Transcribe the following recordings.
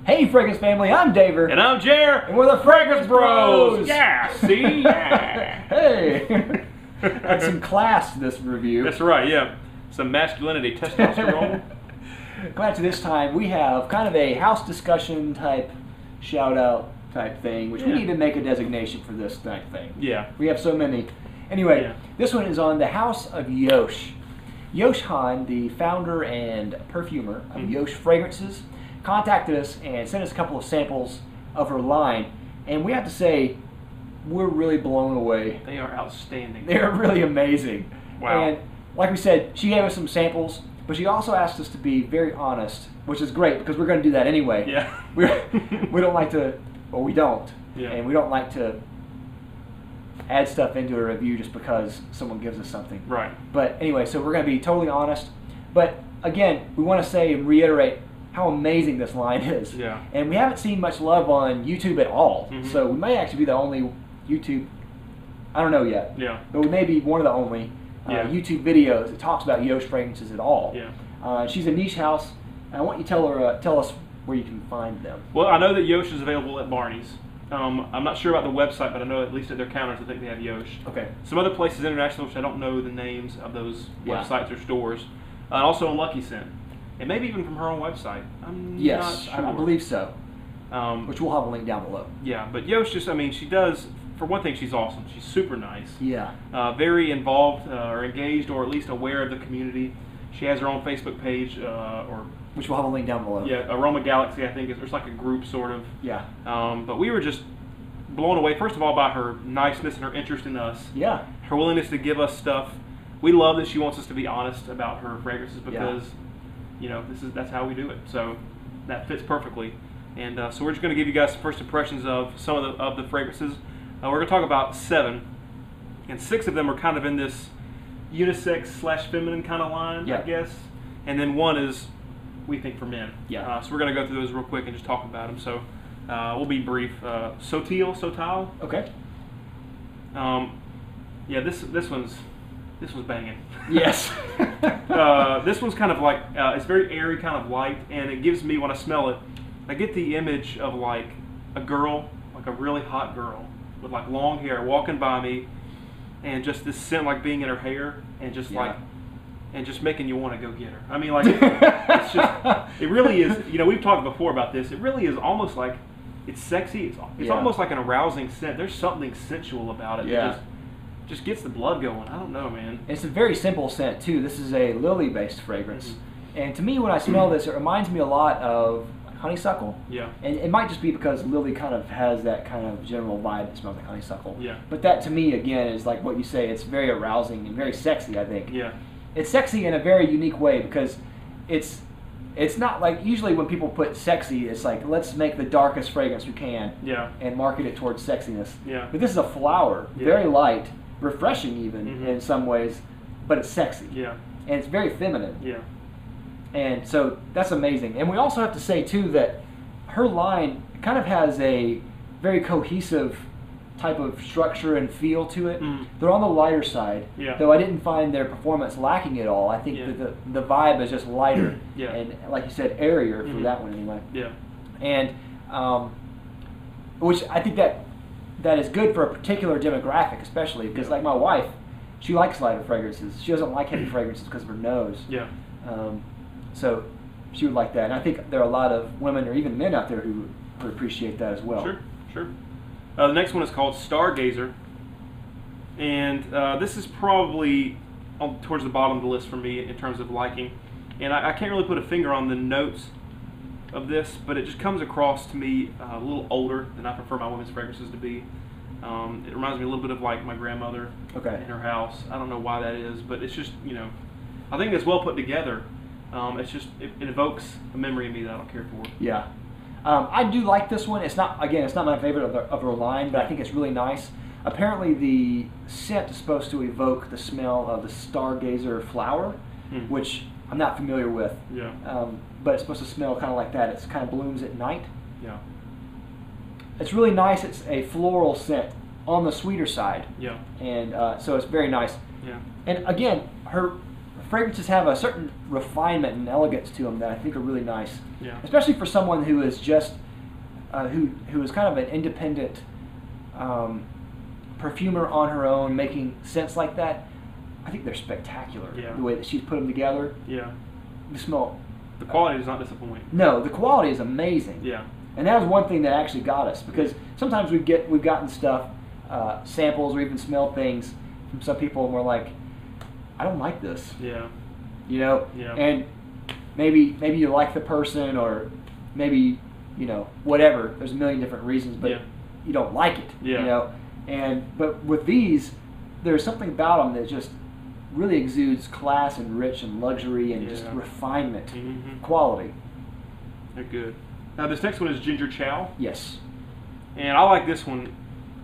Hey, Fragrance family, I'm Daver. And I'm Jer. And we're the Fragrance Bros. Yeah, see? Yeah. Hey. Had some class to this review. That's right, yeah. Some masculinity, testosterone. Glad to this time we have kind of a house discussion type shout out type thing, which we need to make a designation for this type thing. Yeah. We have so many. Anyway, this one is on the House of Yosh. Yosh Han, the founder and perfumer of Yosh Fragrances, contacted us and sent us a couple of samples of her line, and we have to say we're really blown away. They are outstanding. They're really amazing. Wow. And like we said, she gave us some samples, but she also asked us to be very honest, which is great because we're going to do that anyway. Yeah. We don't like to, or we don't, yeah. And we don't like to add stuff into a review just because someone gives us something. Right. But anyway, so we're going to be totally honest. But again, we want to say and reiterate how amazing this line is. Yeah. And we haven't seen much love on YouTube at all. Mm-hmm. So we may actually be the only YouTube, I don't know yet. Yeah. But we may be one of the only YouTube videos that talks about Yosh fragrances at all. Yeah. She's a niche house. I want you to tell us where you can find them. Well, I know that Yosh is available at Barney's. I'm not sure about the website, but I know at least at their counters I think they have Yosh. Okay. Some other places international, which I don't know the names of those websites or stores. Also on Lucky Scent. And maybe even from her own website. I'm not sure. I believe so. Which we'll have a link down below. Yeah, but Yosh just, I mean, she does, for one thing, she's awesome. She's super nice. Yeah. Very involved or engaged or at least aware of the community. She has her own Facebook page which we'll have a link down below. Yeah, Aroma Galaxy, I think. There's like a group, sort of. Yeah. But we were just blown away, first of all, by her niceness and her interest in us. Yeah. Her willingness to give us stuff. We love that she wants us to be honest about her fragrances because, you know, that's how we do it. So that fits perfectly. And so we're just going to give you guys some first impressions of some of the fragrances. We're going to talk about 7. And 6 of them are kind of in this unisex/feminine kind of line, I guess. And then 1 is, we think, for men. Yeah. So we're going to go through those real quick and just talk about them. So we'll be brief. Sottile. Okay. Yeah, this one's banging. Yes. This one's kind of like, it's very airy, kind of light, and it gives me, when I smell it, I get the image of like a girl, like a really hot girl with like long hair walking by me, and just this scent like being in her hair, and just like, and just making you want to go get her. I mean, like, it's just, it really is, you know, we've talked before about this, it really is almost like, it's sexy, it's almost like an arousing scent. There's something sensual about it. Yeah. Just gets the blood going. I don't know, man. It's a very simple scent too. This is a lily-based fragrance, and to me, when I smell this, it reminds me a lot of honeysuckle. Yeah. And it might just be because lily kind of has that kind of general vibe that smells like honeysuckle. Yeah. But that, to me, again, is like what you say. It's very arousing and very sexy, I think. Yeah. It's sexy in a very unique way because it's not like, usually when people put sexy, it's like, let's make the darkest fragrance we can. Yeah. And market it towards sexiness. Yeah. But this is a flower, very light, refreshing even in some ways, but it's sexy. Yeah. And it's very feminine. Yeah. And so that's amazing. And we also have to say too that her line kind of has a very cohesive type of structure and feel to it. They're on the lighter side, though I didn't find their performance lacking at all. I think that the vibe is just lighter and, like you said, airier for that one anyway. Yeah. And which I think that is good for a particular demographic, especially because, like my wife, she likes lighter fragrances. She doesn't like heavy fragrances because of her nose. Yeah. So she would like that, and I think there are a lot of women or even men out there who appreciate that as well. Sure, sure. The next one is called Stargazer, and this is probably towards the bottom of the list for me in terms of liking. And I can't really put a finger on the notes of this, but it just comes across to me a little older than I prefer my women's fragrances to be. It reminds me a little bit of like my grandmother in her house. I don't know why that is, but it's just, you know, I think it's well put together. It's just, it evokes a memory in me that I don't care for. Yeah. I do like this one. It's not my favorite of her line, but I think it's really nice. Apparently the scent is supposed to evoke the smell of the Stargazer flower, which I'm not familiar with. Yeah. But it's supposed to smell kind of like that. It kind of blooms at night. Yeah. It's really nice. It's a floral scent on the sweeter side. Yeah. And so it's very nice. Yeah. And again, her fragrances have a certain refinement and elegance to them that I think are really nice. Yeah. Especially for someone who is just who is kind of an independent perfumer on her own, making scents like that. I think they're spectacular. Yeah. The way that she's put them together. Yeah. You smell. The quality does not disappoint. No, the quality is amazing. Yeah. And that was one thing that actually got us, because sometimes we've gotten stuff, samples, or even smelled things from some people, and we're like, I don't like this. Yeah. You know. Yeah. And maybe you like the person, or maybe whatever. There's a million different reasons, but you don't like it. Yeah. You know. But with these, there's something about them that just really exudes class and rich and luxury and just refinement, quality. They're good. Now this next one is Ginger Ciao. Yes. And I like this one.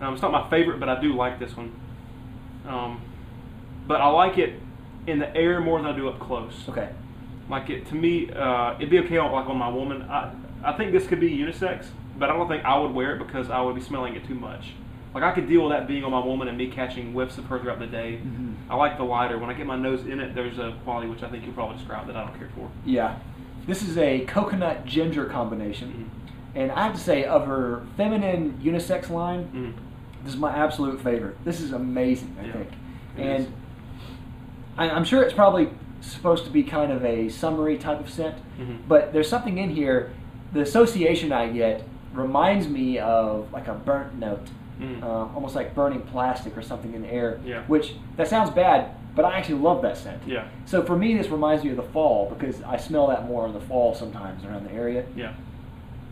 It's not my favorite, but I do like this one. But I like it in the air more than I do up close. Okay. Like it to me, it'd be okay on my woman. I think this could be unisex, but I don't think I would wear it because I would be smelling it too much. Like I could deal with that being on my woman and me catching whiffs of her throughout the day. I like the lighter. When I get my nose in it, there's a quality which I think you'll probably describe that I don't care for. Yeah. This is a coconut ginger combination. And I have to say, of her feminine unisex line, this is my absolute favorite. This is amazing, I think. And I'm sure it's probably supposed to be kind of a summery type of scent, but there's something in here, the association I get reminds me of like a burnt note. Almost like burning plastic or something in the air, which that sounds bad, but I actually love that scent. Yeah. So for me, this reminds me of the fall because I smell that more in the fall sometimes around the area. Yeah.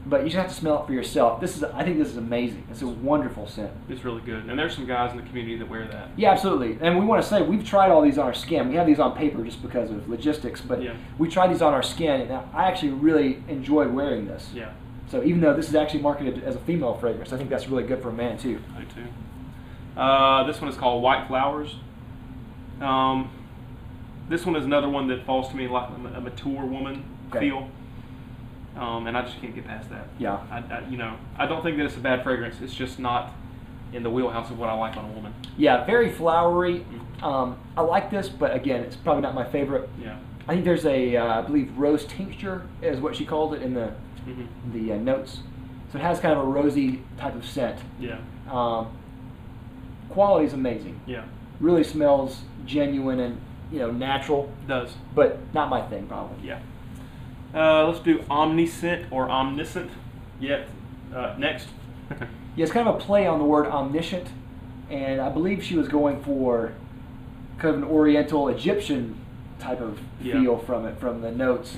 But you just have to smell it for yourself. I think this is amazing. It's a wonderful scent. It's really good, and there's some guys in the community that wear that. Yeah, absolutely. And we want to say we've tried all these on our skin. We have these on paper just because of logistics, but we tried these on our skin, and I actually really enjoy wearing this. Yeah. So even though this is actually marketed as a female fragrance, I think that's really good for a man too. I do too. This one is called White Flowers. This one is another one that falls to me like a mature woman feel. And I just can't get past that. Yeah. I don't think that it's a bad fragrance. It's just not in the wheelhouse of what I like on a woman. Yeah, very flowery. I like this, but again, it's probably not my favorite. Yeah. I think there's I believe rose tincture is what she called it in the notes. So it has kind of a rosy type of scent. Yeah. Quality is amazing. Yeah. Really smells genuine and natural. It does. But not my thing, probably. Yeah. Let's do Omniscient or Omniscient. Next. Yeah, it's kind of a play on the word omniscient, and I believe she was going for kind of an Oriental Egyptian type of feel from it, from the notes.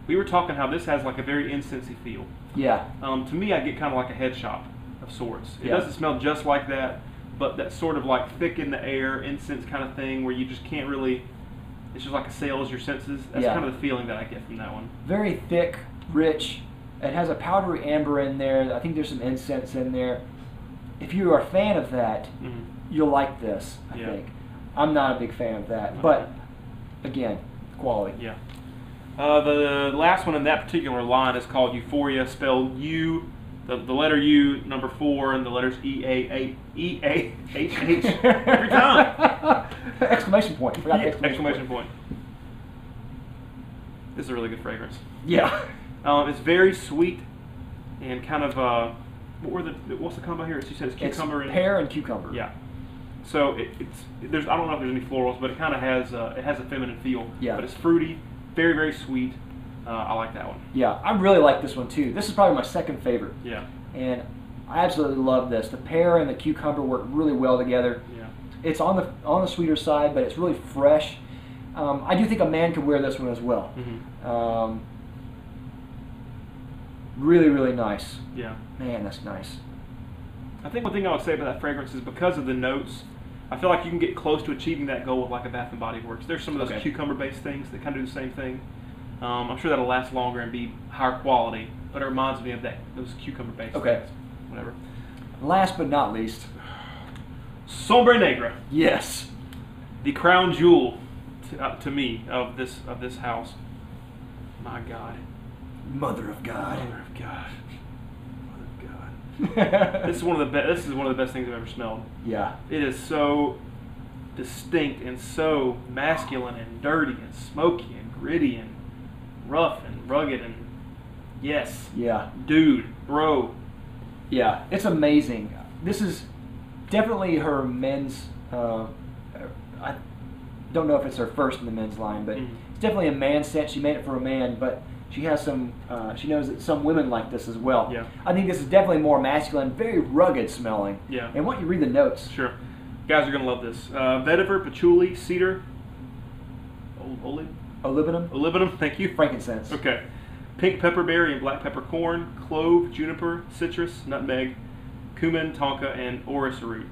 We were talking how this has like a very incensey feel. Yeah. To me, I get kind of like a head shop of sorts. It doesn't smell just like that, but that sort of like thick in the air incense kind of thing where you just can't really. It's just like assails your senses. That's kind of the feeling that I get from that one. Very thick, rich. It has a powdery amber in there. I think there's some incense in there. If you are a fan of that, you'll like this, I think. I'm not a big fan of that. But, again, quality. Yeah. The last one in that particular line is called Euphoria, spelled U, the letter U, number 4, and the letters E-A-H-H every time. Exclamation point. I forgot the exclamation point. This is a really good fragrance. Yeah. It's very sweet and kind of what's the combo here? You said it's cucumber and pear and cucumber. Yeah. So there's I don't know if there's any florals, but it kind of has it has a feminine feel. Yeah. But it's fruity, very very sweet. I like that one. Yeah, I really like this one too. This is probably my second favorite. Yeah. And I absolutely love this. The pear and the cucumber work really well together. Yeah. It's on the sweeter side, but it's really fresh. I do think a man could wear this one as well. Really, really nice. Yeah. Man, that's nice. I think one thing I would say about that fragrance is because of the notes, I feel like you can get close to achieving that goal with like a Bath & Body Works. There's some of those cucumber-based things that kind of do the same thing. I'm sure that'll last longer and be higher quality, but it reminds me of those cucumber-based things. Whatever. Last but not least, Sombre Negra. Yes. The crown jewel to me of this house. My God. Mother of God. Mother of God. Mother of God. This is one of the best things I've ever smelled. Yeah. It is so distinct and so masculine and dirty and smoky and gritty and rough and rugged and yes, Yeah. dude, bro. Yeah, it's amazing. This is definitely her men's. I don't know if it's her first in the men's line, but it's definitely a man scent. She made it for a man, but she has some. She knows that some women like this as well. Yeah. I think this is definitely more masculine, very rugged smelling. Yeah. And once you read the notes, Sure. Guys are going to love this. Vetiver, patchouli, cedar, olivinum, thank you. frankincense. Okay. Pink pepperberry and black peppercorn, clove, juniper, citrus, nutmeg, cumin, tonka, and orris root.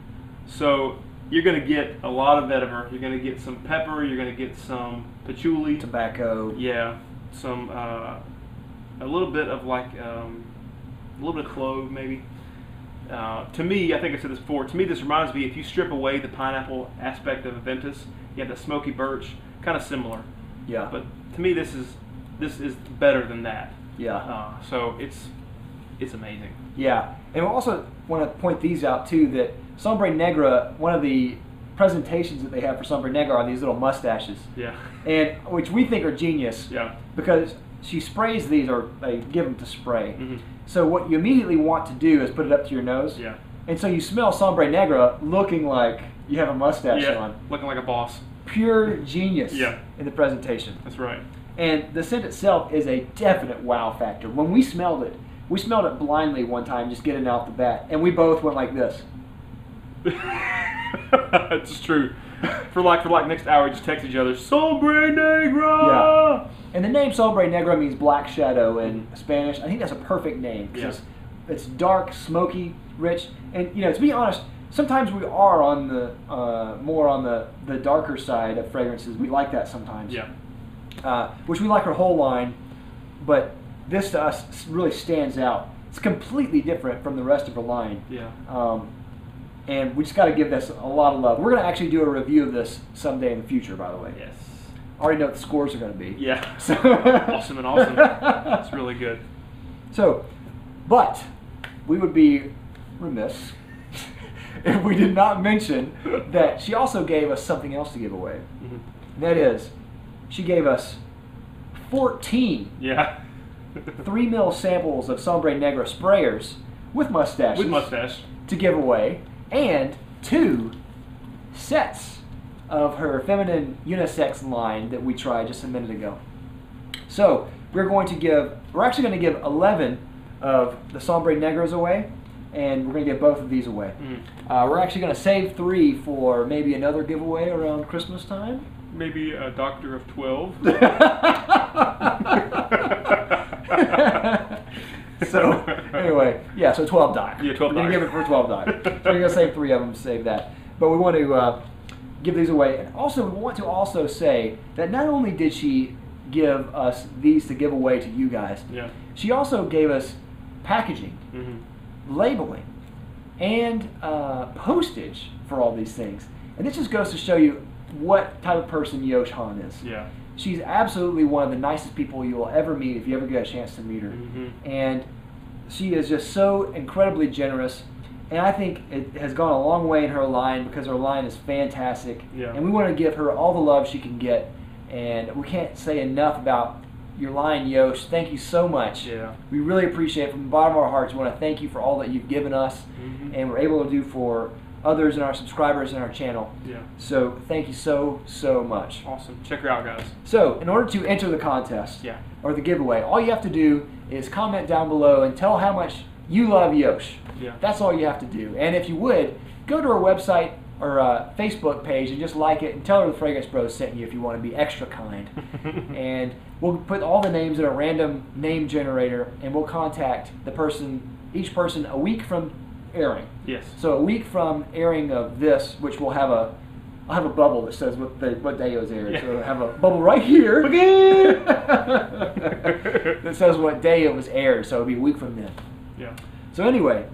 So you're going to get a lot of vetiver. You're going to get some pepper. You're going to get some patchouli. Tobacco. Yeah. Some, a little bit of like, a little bit of clove maybe. To me, I think I said this before, to me this reminds me, if you strip away the pineapple aspect of Aventus, you have the smoky birch, kind of similar. Yeah. But to me this is better than that. Yeah. So it's amazing. Yeah, and we also want to point these out too, that Sombre Negra, one of the presentations that they have for Sombre Negra are these little mustaches. Yeah. And which we think are genius. Yeah. Because she sprays these, or they give them to spray. Mm-hmm. So what you immediately want to do is put it up to your nose. Yeah. And so you smell Sombre Negra looking like you have a mustache Yeah. on. Looking like a boss. Pure genius. Yeah. In the presentation. That's right. And the scent itself is a definite wow factor. When we smelled it blindly one time, just getting out the bat, and we both went like this. It's true. For like next hour, we just text each other, Sombre Negra! Yeah. And the name Sombre Negra means black shadow in Spanish. I think that's a perfect name. Yeah. It's dark, smoky, rich. And, you know, to be honest, sometimes we are on the more on the darker side of fragrances. We like that sometimes. Yeah. Which we like her whole line, but this to us really stands out. It's completely different from the rest of her line. Yeah. And we just got to give this a lot of love. We're going to actually do a review of this someday in the future, by the way. Yes. I already know what the scores are going to be. Yeah. So Awesome. It's really good. So, but we would be remiss if we did not mention that she also gave us something else to give away. Mm-hmm. And that is, she gave us 14 Yeah. 3 ml samples of Sombre Negra sprayers with mustaches With mustache. to give away, and 2 sets of her feminine unisex line that we tried just a minute ago. So we're actually going to give 11 of the Sombre Negras away, and we're going to give both of these away. We're actually going to save 3 for maybe another giveaway around Christmas time. Maybe a doctor of 12. So anyway, yeah, so 12 die. Yeah, 12 We're going to die. give it for 12 die. So we're going to save 3 of them to save that. But we want to give these away. And also, we want to also say that not only did she give us these to give away to you guys, Yeah. she also gave us packaging, Mm-hmm. labeling, and postage for all these things. And this just goes to show you what type of person Yosh Han is. Yeah. She's absolutely one of the nicest people you will ever meet if you ever get a chance to meet her. Mm-hmm. And she is just so incredibly generous. And I think it has gone a long way in her line because her line is fantastic. Yeah. And we want to give her all the love she can get. And we can't say enough about your line, Yosh. Thank you so much. Yeah. We really appreciate it from the bottom of our hearts. We want to thank you for all that you've given us Mm-hmm. and we're able to do for others and our subscribers and our channel. Yeah. So thank you so, so much. Awesome. Check her out, guys. So in order to enter the contest Yeah. or the giveaway, all you have to do is comment down below and tell how much you love Yosh. Yeah. That's all you have to do. And if you would, go to our website or Facebook page and just like it and tell her the Fragrance Bros sent you if you want to be extra kind. And we'll put all the names in a random name generator and we'll contact each person a week from airing. Yes. So a week from airing of this, which I'll have a bubble that says what day it was aired. Yeah. So I have a bubble right here that says what day it was aired. So it'll be a week from then. Yeah. So anyway,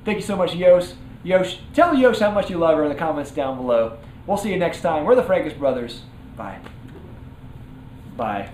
thank you so much, Yosh. Yosh, tell Yosh how much you love her in the comments down below. We'll see you next time. We're the Fragrance Brothers. Bye. Bye.